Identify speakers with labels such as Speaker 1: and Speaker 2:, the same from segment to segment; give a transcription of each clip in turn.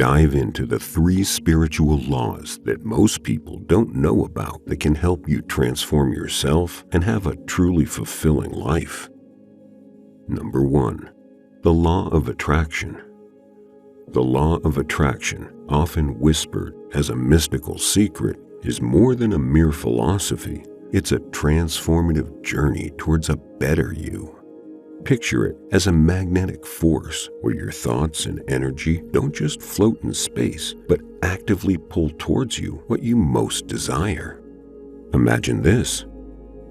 Speaker 1: dive into the 3 spiritual laws that most people don't know about that can help you transform yourself and have a truly fulfilling life. Number 1. The Law of Attraction. The Law of Attraction, often whispered as a mystical secret, is more than a mere philosophy. It's a transformative journey towards a better you. Picture it as a magnetic force where your thoughts and energy don't just float in space, but actively pull towards you what you most desire. Imagine this.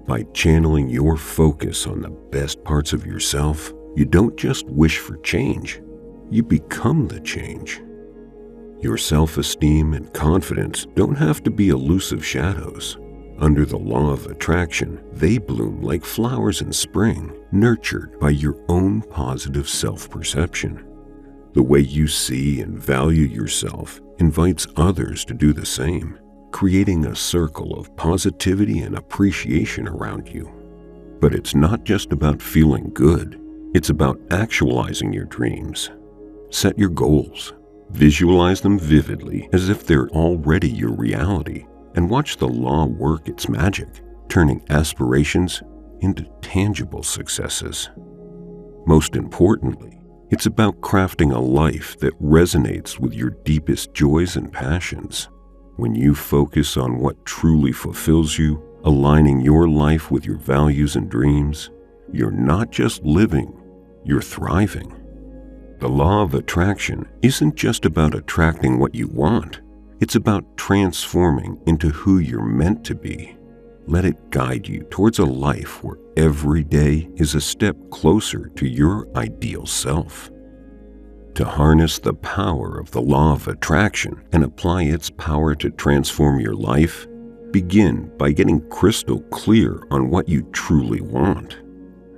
Speaker 1: By channeling your focus on the best parts of yourself, you don't just wish for change, you become the change. Your self-esteem and confidence don't have to be elusive shadows. Under the law of attraction, they bloom like flowers in spring, nurtured by your own positive self-perception. The way you see and value yourself invites others to do the same, creating a circle of positivity and appreciation around you. But it's not just about feeling good, it's about actualizing your dreams. Set your goals, visualize them vividly as if they're already your reality, and watch the law work its magic, turning aspirations into tangible successes. Most importantly, it's about crafting a life that resonates with your deepest joys and passions. When you focus on what truly fulfills you, aligning your life with your values and dreams, you're not just living, you're thriving. The law of attraction isn't just about attracting what you want. It's about transforming into who you're meant to be. Let it guide you towards a life where every day is a step closer to your ideal self. To harness the power of the law of attraction and apply its power to transform your life, begin by getting crystal clear on what you truly want.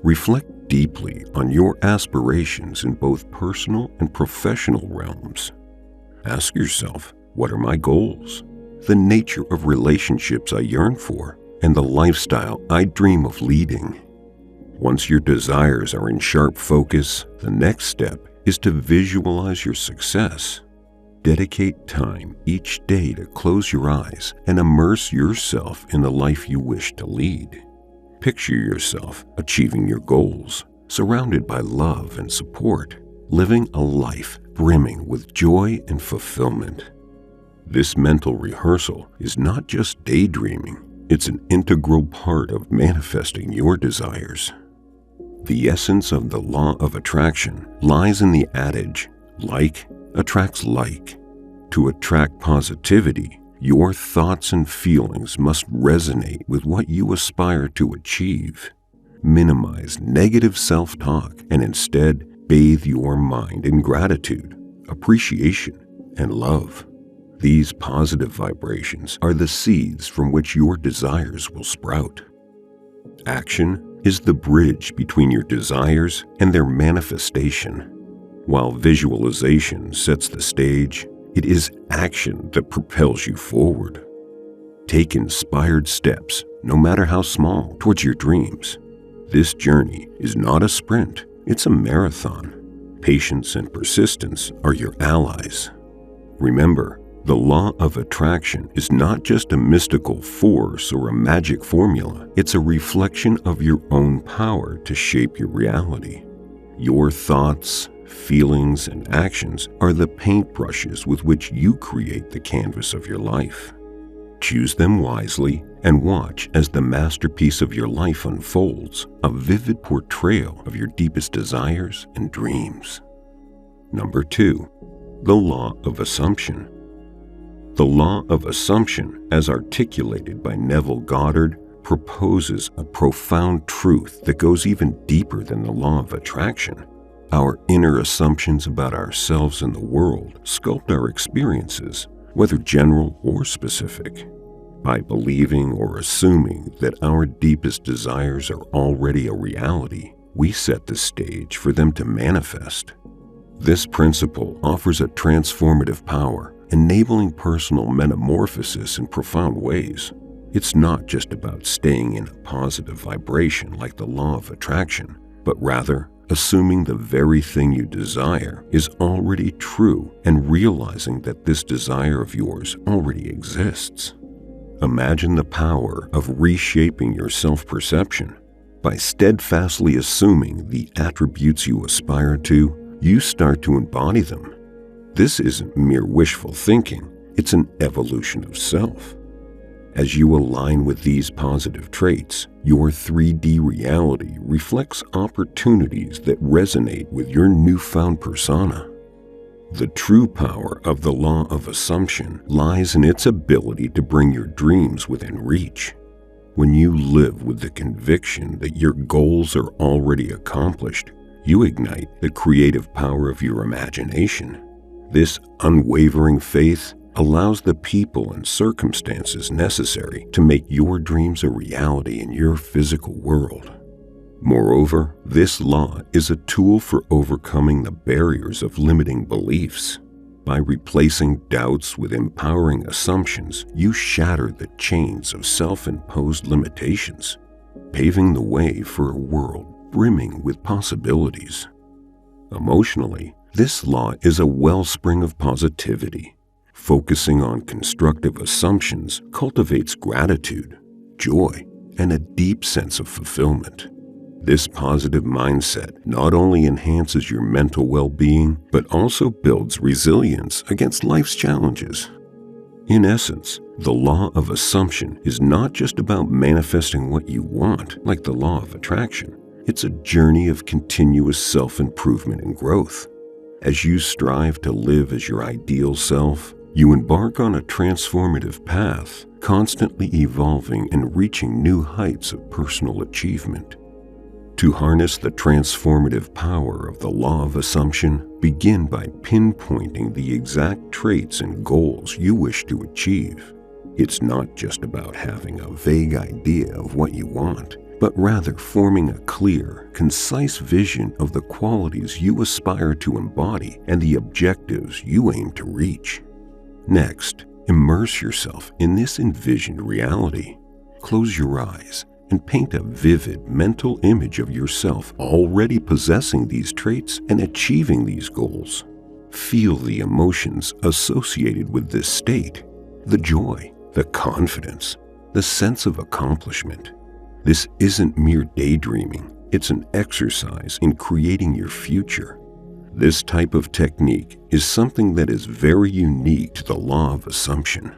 Speaker 1: Reflect deeply on your aspirations in both personal and professional realms. Ask yourself, what are my goals? The nature of relationships I yearn for, and the lifestyle I dream of leading. Once your desires are in sharp focus, the next step is to visualize your success. Dedicate time each day to close your eyes and immerse yourself in the life you wish to lead. Picture yourself achieving your goals, surrounded by love and support, living a life brimming with joy and fulfillment. This mental rehearsal is not just daydreaming, it's an integral part of manifesting your desires. The essence of the law of attraction lies in the adage, like attracts like. To attract positivity, your thoughts and feelings must resonate with what you aspire to achieve. Minimize negative self-talk and instead bathe your mind in gratitude, appreciation, and love. These positive vibrations are the seeds from which your desires will sprout. Action is the bridge between your desires and their manifestation. While visualization sets the stage, it is action that propels you forward. Take inspired steps, no matter how small, towards your dreams. This journey is not a sprint, it's a marathon. Patience and persistence are your allies. Remember, the law of attraction is not just a mystical force or a magic formula. It's a reflection of your own power to shape your reality. Your thoughts, feelings, and actions are the paintbrushes with which you create the canvas of your life. Choose them wisely and watch as the masterpiece of your life unfolds, a vivid portrayal of your deepest desires and dreams. Number 2, the law of assumption. The law of assumption, as articulated by Neville Goddard, proposes a profound truth that goes even deeper than the law of attraction. Our inner assumptions about ourselves and the world sculpt our experiences, whether general or specific. By believing or assuming that our deepest desires are already a reality, we set the stage for them to manifest. This principle offers a transformative power, enabling personal metamorphosis in profound ways. It's not just about staying in a positive vibration like the law of attraction, but rather assuming the very thing you desire is already true and realizing that this desire of yours already exists. Imagine the power of reshaping your self-perception. By steadfastly assuming the attributes you aspire to, you start to embody them. This isn't mere wishful thinking, it's an evolution of self. As you align with these positive traits, your 3D reality reflects opportunities that resonate with your newfound persona. The true power of the law of assumption lies in its ability to bring your dreams within reach. When you live with the conviction that your goals are already accomplished, you ignite the creative power of your imagination. This unwavering faith allows the people and circumstances necessary to make your dreams a reality in your physical world. Moreover, this law is a tool for overcoming the barriers of limiting beliefs. By replacing doubts with empowering assumptions, you shatter the chains of self-imposed limitations, paving the way for a world brimming with possibilities. Emotionally, this law is a wellspring of positivity. Focusing on constructive assumptions cultivates gratitude, joy, and a deep sense of fulfillment. This positive mindset not only enhances your mental well-being, but also builds resilience against life's challenges. In essence, the law of assumption is not just about manifesting what you want, like the law of attraction. It's a journey of continuous self-improvement and growth. As you strive to live as your ideal self, you embark on a transformative path, constantly evolving and reaching new heights of personal achievement. To harness the transformative power of the law of assumption, begin by pinpointing the exact traits and goals you wish to achieve. It's not just about having a vague idea of what you want, but rather forming a clear, concise vision of the qualities you aspire to embody and the objectives you aim to reach. Next, immerse yourself in this envisioned reality. Close your eyes and paint a vivid mental image of yourself already possessing these traits and achieving these goals. Feel the emotions associated with this state, the joy, the confidence, the sense of accomplishment. This isn't mere daydreaming, it's an exercise in creating your future. This type of technique is something that is very unique to the law of assumption.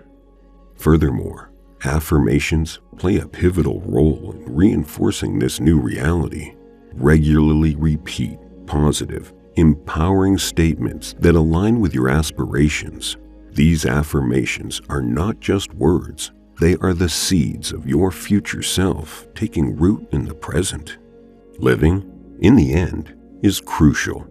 Speaker 1: Furthermore, affirmations play a pivotal role in reinforcing this new reality. Regularly repeat positive, empowering statements that align with your aspirations. These affirmations are not just words, they are the seeds of your future self taking root in the present. Living, in the end, is crucial.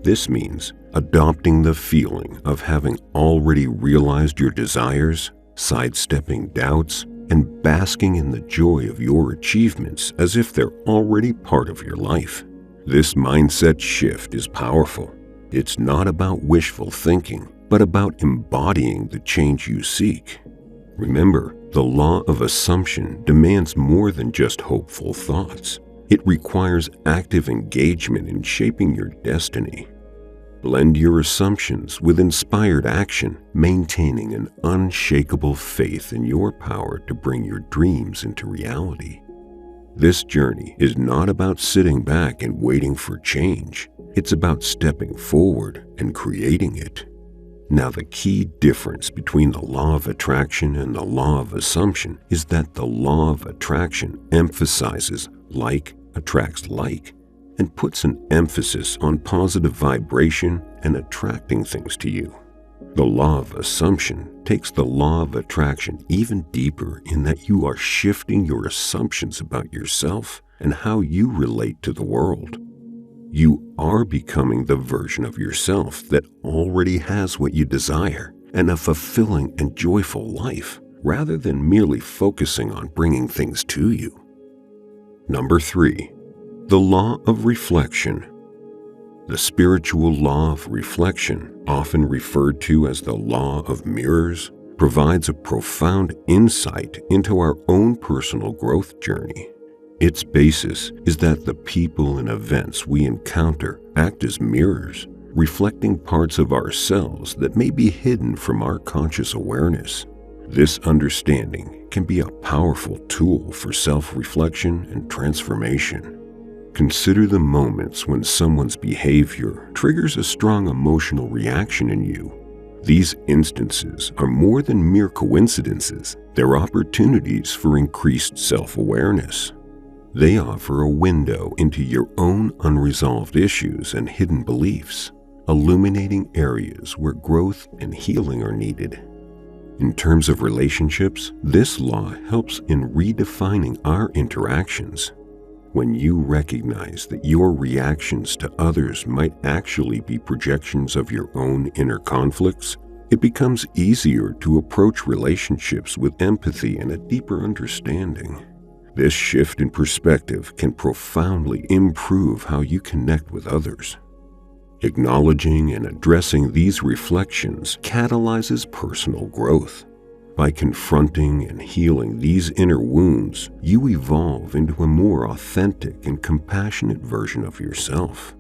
Speaker 1: This means adopting the feeling of having already realized your desires, sidestepping doubts, and basking in the joy of your achievements as if they're already part of your life. This mindset shift is powerful. It's not about wishful thinking, but about embodying the change you seek. Remember, the law of assumption demands more than just hopeful thoughts. It requires active engagement in shaping your destiny. Blend your assumptions with inspired action, maintaining an unshakable faith in your power to bring your dreams into reality. This journey is not about sitting back and waiting for change. It's about stepping forward and creating it. Now, the key difference between the law of attraction and the law of assumption is that the law of attraction emphasizes like attracts like, and puts an emphasis on positive vibration and attracting things to you. The law of assumption takes the law of attraction even deeper in that you are shifting your assumptions about yourself and how you relate to the world. You are becoming the version of yourself that already has what you desire and a fulfilling and joyful life, rather than merely focusing on bringing things to you. Number 3. The law of reflection. The spiritual law of reflection, often referred to as the law of mirrors, provides a profound insight into our own personal growth journey. Its basis is that the people and events we encounter act as mirrors, reflecting parts of ourselves that may be hidden from our conscious awareness. This understanding can be a powerful tool for self-reflection and transformation. Consider the moments when someone's behavior triggers a strong emotional reaction in you. These instances are more than mere coincidences. They're opportunities for increased self-awareness. They offer a window into your own unresolved issues and hidden beliefs, illuminating areas where growth and healing are needed. In terms of relationships, this law helps in redefining our interactions. When you recognize that your reactions to others might actually be projections of your own inner conflicts, it becomes easier to approach relationships with empathy and a deeper understanding. This shift in perspective can profoundly improve how you connect with others. Acknowledging and addressing these reflections catalyzes personal growth. By confronting and healing these inner wounds, you evolve into a more authentic and compassionate version of yourself.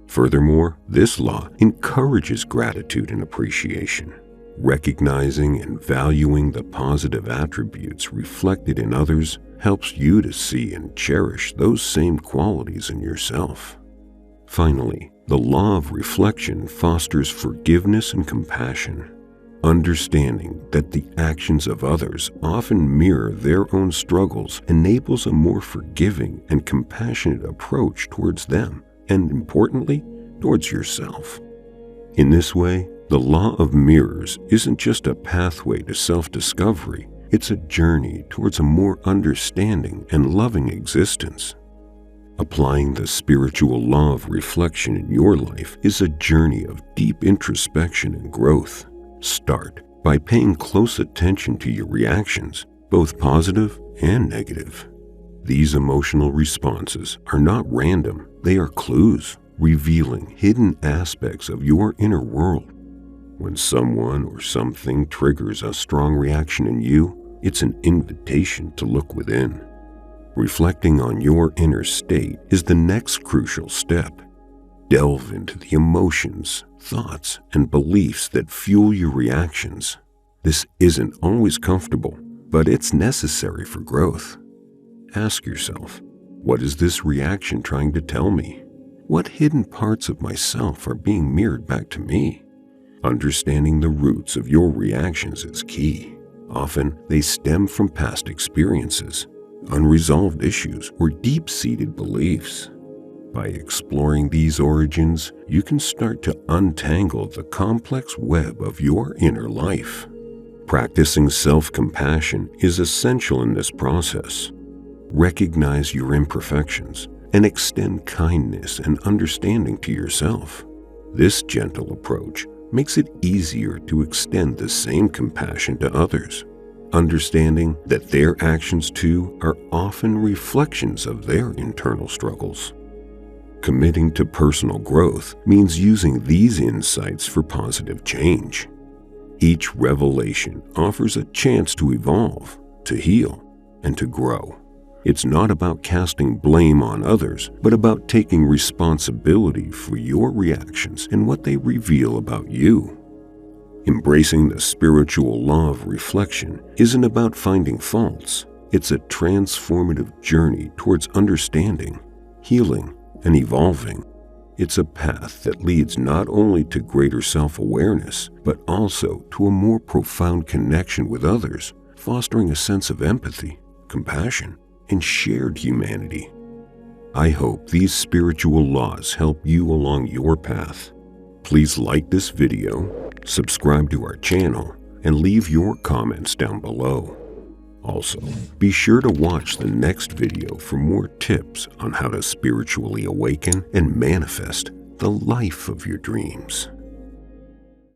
Speaker 1: Furthermore, this law encourages gratitude and appreciation. Recognizing and valuing the positive attributes reflected in others helps you to see and cherish those same qualities in yourself. Finally, the law of reflection fosters forgiveness and compassion. Understanding that the actions of others often mirror their own struggles enables a more forgiving and compassionate approach towards them, and importantly, towards yourself. In this way, the law of mirrors isn't just a pathway to self-discovery, it's a journey towards a more understanding and loving existence. Applying the spiritual law of reflection in your life is a journey of deep introspection and growth. Start by paying close attention to your reactions, both positive and negative. These emotional responses are not random, they are clues, revealing hidden aspects of your inner world. When someone or something triggers a strong reaction in you, it's an invitation to look within. Reflecting on your inner state is the next crucial step. Delve into the emotions, thoughts, and beliefs that fuel your reactions. This isn't always comfortable, but it's necessary for growth. Ask yourself, what is this reaction trying to tell me? What hidden parts of myself are being mirrored back to me? Understanding the roots of your reactions is key. Often, they stem from past experiences, unresolved issues, or deep-seated beliefs. By exploring these origins, you can start to untangle the complex web of your inner life. Practicing self-compassion is essential in this process. Recognize your imperfections and extend kindness and understanding to yourself. This gentle approach makes it easier to extend the same compassion to others, understanding that their actions too are often reflections of their internal struggles. Committing to personal growth means using these insights for positive change. Each revelation offers a chance to evolve, to heal, and to grow. It's not about casting blame on others, but about taking responsibility for your reactions and what they reveal about you. Embracing the spiritual law of reflection isn't about finding faults. It's a transformative journey towards understanding, healing, and evolving. It's a path that leads not only to greater self-awareness, but also to a more profound connection with others, fostering a sense of empathy, compassion, and shared humanity. I hope these spiritual laws help you along your path. Please like this video, subscribe to our channel, and leave your comments down below. Also, be sure to watch the next video for more tips on how to spiritually awaken and manifest the life of your dreams.